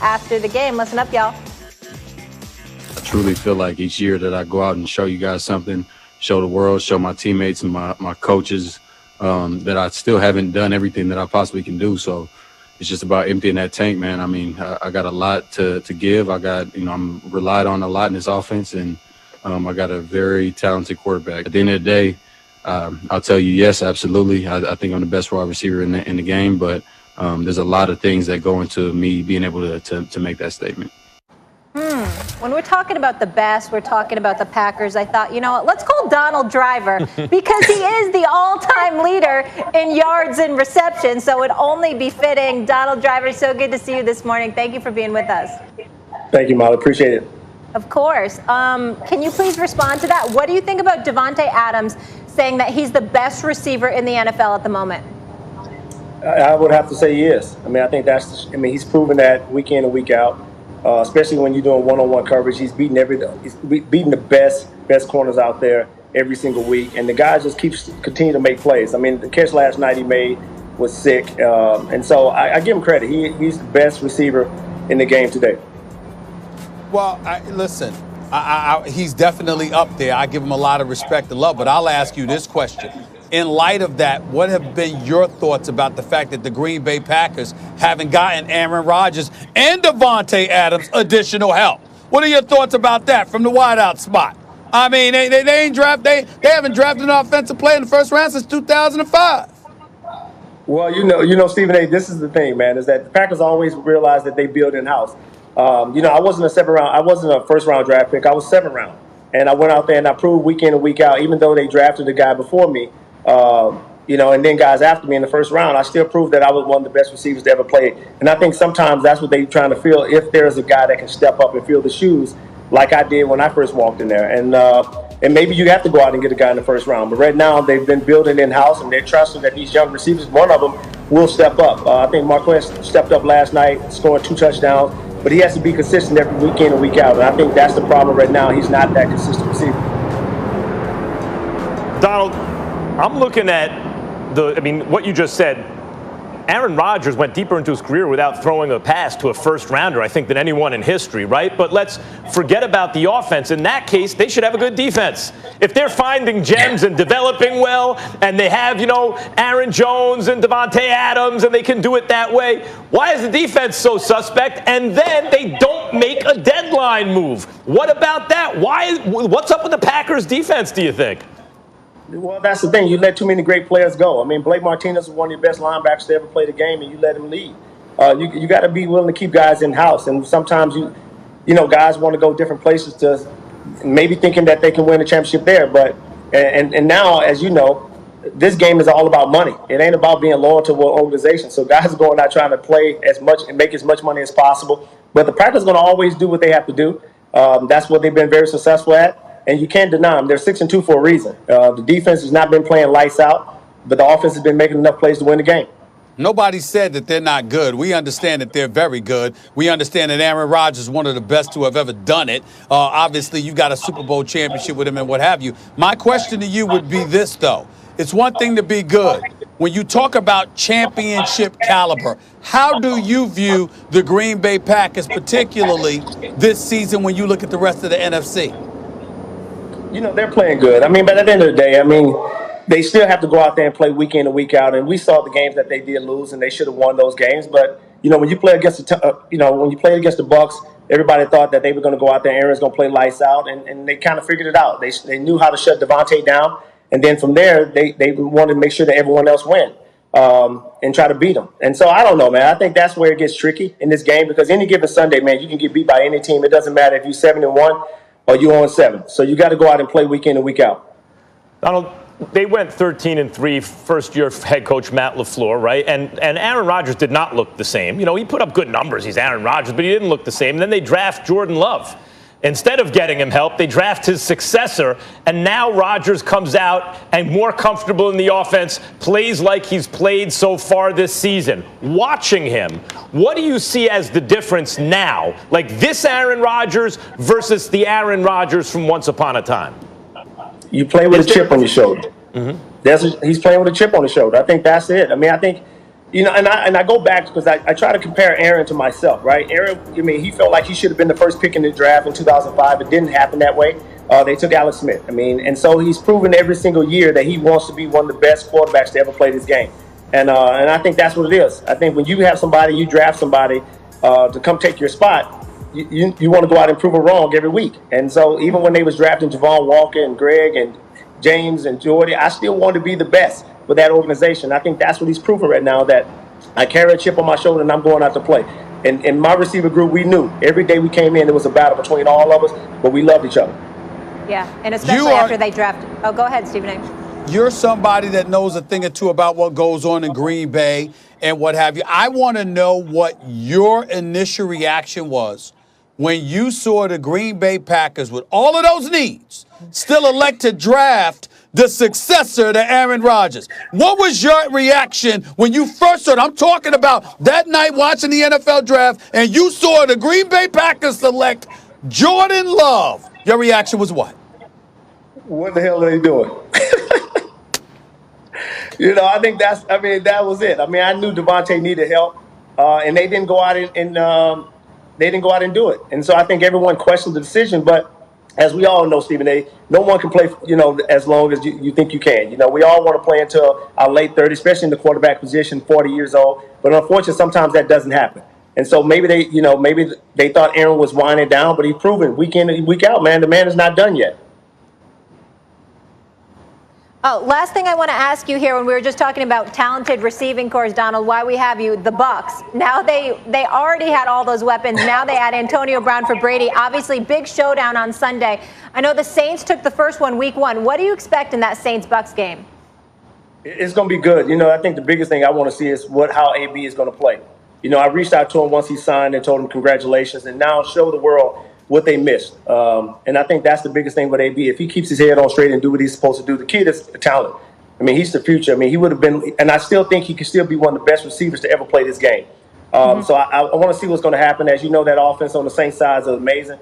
after the game. Listen up, y'all. I truly feel like each year that I go out and show you guys something, show the world, show my teammates and my coaches that I still haven't done everything that I possibly can do. So it's just about emptying that tank, man. I mean, I got a lot to give. I'm relied on a lot in this offense, and I got a very talented quarterback. At the end of the day, I'll tell you, yes, absolutely. I think I'm the best wide receiver in the game, but there's a lot of things that go into me being able to make that statement. When we're talking about the best, we're talking about the Packers. I thought, you know what, let's call Donald Driver because he is the all-time leader in yards and receptions. So it would only be fitting. Donald Driver, so good to see you this morning. Thank you for being with us. Thank you, Molly. Appreciate it. Of course. Can you please respond to that? What do you think about Davante Adams saying that he's the best receiver in the NFL at the moment? I would have to say yes. I mean, I think he's proven that week in and week out. Especially when you're doing one-on-one coverage, he's beating the best corners out there every single week, and the guy just continue to make plays. I mean, the catch last night he made was sick, and so I give him credit. He's the best receiver in the game today. Well, listen, he's definitely up there. I give him a lot of respect and love, but I'll ask you this question. In light of that, what have been your thoughts about the fact that the Green Bay Packers haven't gotten Aaron Rodgers and Davante Adams additional help? What are your thoughts about that from the wideout spot? I mean, they haven't drafted an offensive player in the first round since 2005. Well, you know, Stephen A., this is the thing, man, is that the Packers always realize that they build in-house. I wasn't a first-round draft pick. I was 7th round. And I went out there and I proved week in and week out, even though they drafted a guy before me, and then guys after me in the first round, I still proved that I was one of the best receivers to ever play. And I think sometimes that's what they're trying to feel, if there's a guy that can step up and fill the shoes like I did when I first walked in there. And maybe you have to go out and get a guy in the first round. But right now they've been building in-house, and they're trusting that these young receivers, one of them will step up. I think Marquez stepped up last night, scoring 2 touchdowns. But he has to be consistent every week in and week out. And I think that's the problem right now. He's not that consistent receiver. Donald, I'm looking at what you just said. Aaron Rodgers went deeper into his career without throwing a pass to a first-rounder, I think, than anyone in history, right? But let's forget about the offense. In that case, they should have a good defense. If they're finding gems and developing well, and they have, Aaron Jones and Davante Adams, and they can do it that way, why is the defense so suspect? And then they don't make a deadline move. What about that? What's up with the Packers defense, do you think? Well, that's the thing. You let too many great players go. I mean, Blake Martinez was one of your best linebackers to ever play the game, and you let him lead. You got to be willing to keep guys in-house. And sometimes, guys want to go different places to maybe thinking that they can win a championship there. But and now, as you know, this game is all about money. It ain't about being loyal to one organization. So guys are going out trying to play as much and make as much money as possible. But the Packers are going to always do what they have to do. That's what they've been very successful at. And you can't deny them. They're 6-2 for a reason. The defense has not been playing lights out, but the offense has been making enough plays to win the game. Nobody said that they're not good. We understand that they're very good. We understand that Aaron Rodgers is one of the best to have ever done it. Obviously, you got a Super Bowl championship with him and what have you. My question to you would be this, though. It's one thing to be good. When you talk about championship caliber, how do you view the Green Bay Packers, particularly this season when you look at the rest of the NFC? They're playing good. I mean, but at the end of the day, they still have to go out there and play week in and week out. And we saw the games that they did lose, and they should have won those games. But when you play against the Bucks, everybody thought that they were going to go out there. Aaron's going to play lights out, and they kind of figured it out. They knew how to shut Davante down, and then from there, they wanted to make sure that everyone else win and try to beat them. And so I don't know, man. I think that's where it gets tricky in this game, because any given Sunday, man, you can get beat by any team. It doesn't matter if you're 7-1. Or you 0-7. So you got to go out and play week in and week out. Donald, they went 13-3, first-year head coach Matt LaFleur, right? And Aaron Rodgers did not look the same. He put up good numbers. He's Aaron Rodgers, but he didn't look the same. And then they draft Jordan Love. Instead of getting him help, they draft his successor, and now Rodgers comes out and more comfortable in the offense, plays like he's played so far this season. Watching him, what do you see as the difference now? Like this Aaron Rodgers versus the Aaron Rodgers from once upon a time? You play with a chip on your shoulder. Mm-hmm. He's playing with a chip on his shoulder. I think that's it. I mean, I think and I go back because I try to compare Aaron to myself, right? Aaron, I mean, he felt like he should have been the first pick in the draft in 2005. It didn't happen that way. They took Alex Smith. I mean, and so he's proven every single year that he wants to be one of the best quarterbacks to ever play this game. And I think that's what it is. I think when you have somebody, you draft somebody to come take your spot, you want to go out and prove them wrong every week. And so even when they was drafting Javon Walker and Greg and James and Jordy, I still want to be the best for that organization. I think that's what he's proving right now, that I carry a chip on my shoulder and I'm going out to play. And in my receiver group, we knew every day we came in, there was a battle between all of us, but we loved each other. Yeah, and especially after they drafted. Oh, go ahead, Stephen A. You're somebody that knows a thing or two about what goes on in Green Bay and what have you. I want to know what your initial reaction was when you saw the Green Bay Packers with all of those needs still elect to draft the successor to Aaron Rodgers. What was your reaction when you first saw it? I'm talking about that night watching the NFL draft and you saw the Green Bay Packers select Jordan Love. Your reaction was what? What the hell are they doing? I think that was it. I mean, I knew Davante needed help, and they didn't go out and do it. And so I think everyone questioned the decision. But as we all know, Stephen A., no one can play, as long as you think you can. We all want to play until our late 30s, especially in the quarterback position, 40 years old. But unfortunately, sometimes that doesn't happen. And so maybe they thought Aaron was winding down, but he's proven week in and week out, man, the man is not done yet. Oh, last thing I want to ask you here, when we were just talking about talented receiving corps, Donald, why we have you, the Bucks. Now they already had all those weapons. Now they add Antonio Brown for Brady. Obviously, big showdown on Sunday. I know the Saints took the first one week 1. What do you expect in that Saints-Bucks game? It's going to be good. I think the biggest thing I want to see is how AB is going to play. I reached out to him once he signed and told him congratulations, and now show the world what they missed. And I think that's the biggest thing with AB. If he keeps his head on straight and do what he's supposed to do, the kid is a talent. I mean, he's the future. I mean, he would have been, and I still think he could still be one of the best receivers to ever play this game. So I want to see what's going to happen. As you know, that offense on the Saints side is amazing.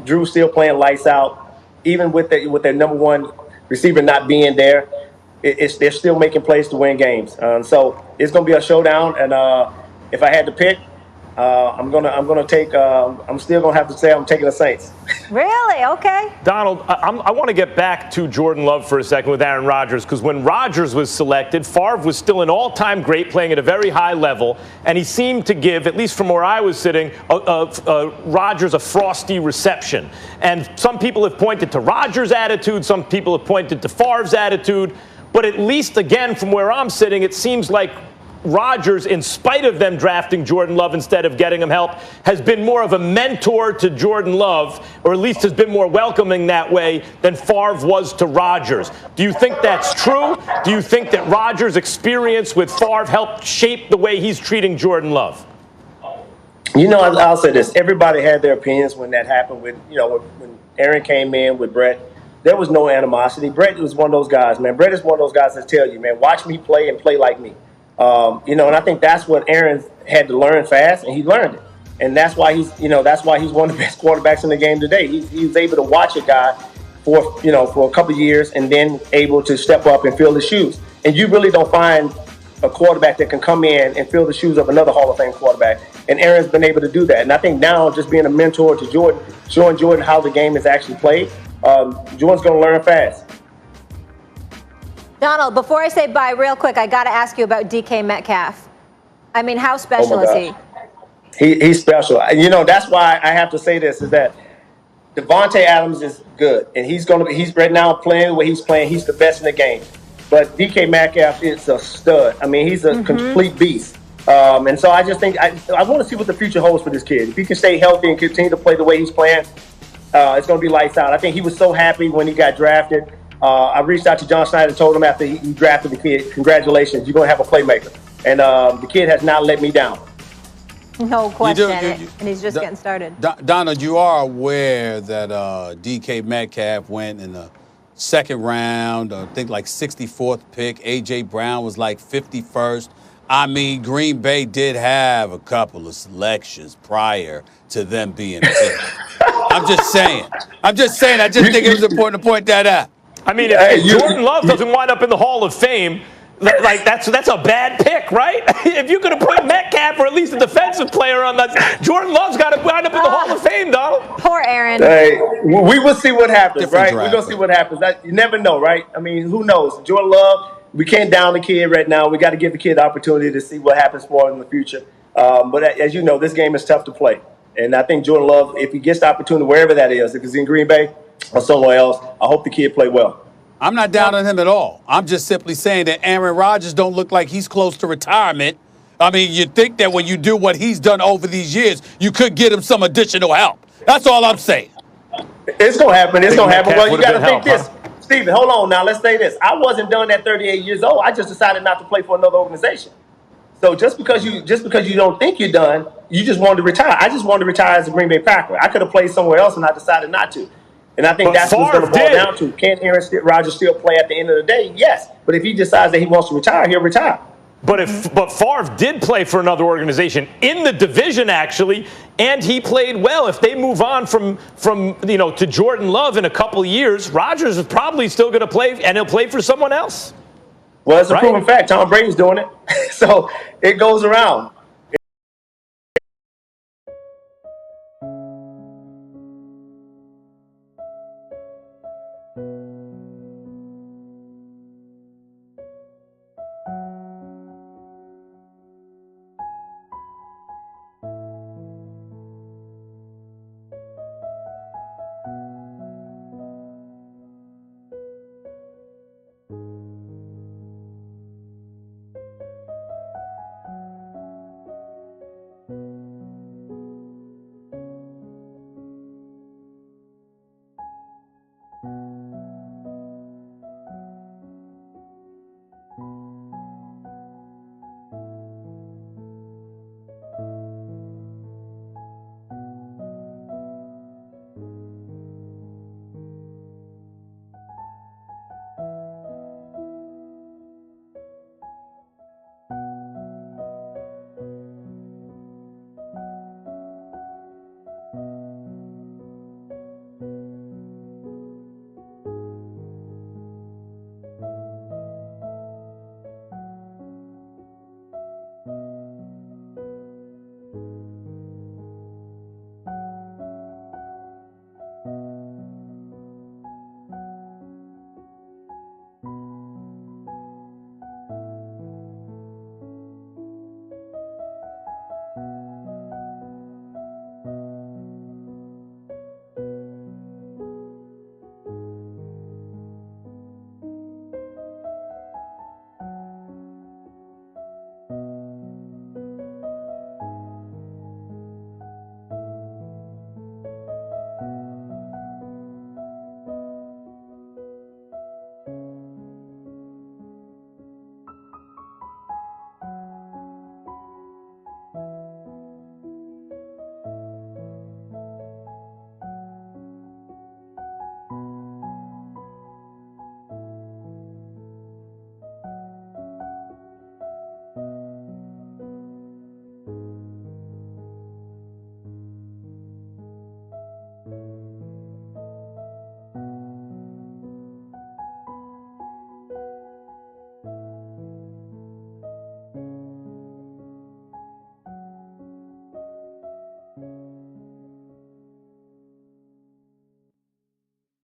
Drew's still playing lights out. Even with their number one receiver not being there, they're still making plays to win games. So it's going to be a showdown. And if I had to pick, I'm still gonna have to say I'm taking the Saints. Really? Okay. Donald, I want to get back to Jordan Love for a second with Aaron Rodgers, because when Rodgers was selected, Favre was still an all-time great, playing at a very high level, and he seemed to give, at least from where I was sitting, Rodgers a frosty reception. And some people have pointed to Rodgers' attitude, some people have pointed to Favre's attitude, but at least, again, from where I'm sitting, it seems like Rodgers, in spite of them drafting Jordan Love instead of getting him help, has been more of a mentor to Jordan Love, or at least has been more welcoming that way than Favre was to Rodgers. Do you think that's true? Do you think that Rodgers' experience with Favre helped shape the way he's treating Jordan Love? I'll say this. Everybody had their opinions when that happened when Aaron came in with Brett. There was no animosity. Brett was one of those guys, man. Brett is one of those guys that tell you, man, watch me play and play like me. And I think that's what Aaron had to learn fast, and he learned it. And that's why he's one of the best quarterbacks in the game today. He was able to watch a guy for a couple of years and then able to step up and fill his shoes. And you really don't find a quarterback that can come in and fill the shoes of another Hall of Fame quarterback. And Aaron's been able to do that. And I think now, just being a mentor to Jordan, showing Jordan how the game is actually played, Jordan's going to learn fast. Donald, before I say bye, real quick, I got to ask you about DK Metcalf. I mean, how special is he? He's special. That's why I have to say this, is that Davante Adams is good, and he's right now playing the way he's playing. He's the best in the game. But DK Metcalf is a stud. I mean, he's a complete beast. And so I just think I want to see what the future holds for this kid. If he can stay healthy and continue to play the way he's playing, it's going to be lights out. I think he was so happy when he got drafted. I reached out to John Schneider and told him after he drafted the kid, congratulations, you're going to have a playmaker. And the kid has not let me down. No question. And he's just getting started. Donald, you are aware that DK Metcalf went in the second round, I think like 64th pick. A.J. Brown was like 51st. I mean, Green Bay did have a couple of selections prior to them being picked. I'm just saying. I just think it was important to point that out. I mean, if Jordan Love doesn't wind up in the Hall of Fame, Like that's a bad pick, right? If you could have put Metcalf or at least a defensive player on that, Jordan Love's got to wind up in the Hall of Fame, Donald. Poor Aaron. Hey, we will see what happens, Different right? draft, We're gonna see what happens. You never know, right? I mean, who knows? Jordan Love, we can't down the kid right now. We got to give the kid the opportunity to see what happens for him in the future. But as you know, this game is tough to play, and I think Jordan Love, if he gets the opportunity wherever that is, if it's in Green Bay or somewhere else, I hope the kid play well. I'm not down on him at all. I'm just simply saying that Aaron Rodgers don't look like he's close to retirement. I mean, you think that when you do what he's done over these years, you could get him some additional help. That's all I'm saying. It's going to happen. It's going to happen. Well, you got to think help, this. huh? Steven, hold on now. Let's say this. I wasn't done at 38 years old. I just decided not to play for another organization. So just because you don't think you're done, you just wanted to retire. I just wanted to retire as a Green Bay Packer. I could have played somewhere else, and I decided not to. And I think that's what's going to boil down to. Can Aaron Rodgers still play at the end of the day? Yes. But if he decides that he wants to retire, he'll retire. But Favre did play for another organization in the division, actually, and he played well. If they move on from to Jordan Love in a couple of years, Rodgers is probably still going to play, and he'll play for someone else. Well, it's a proven fact. Tom Brady's doing it. So it goes around.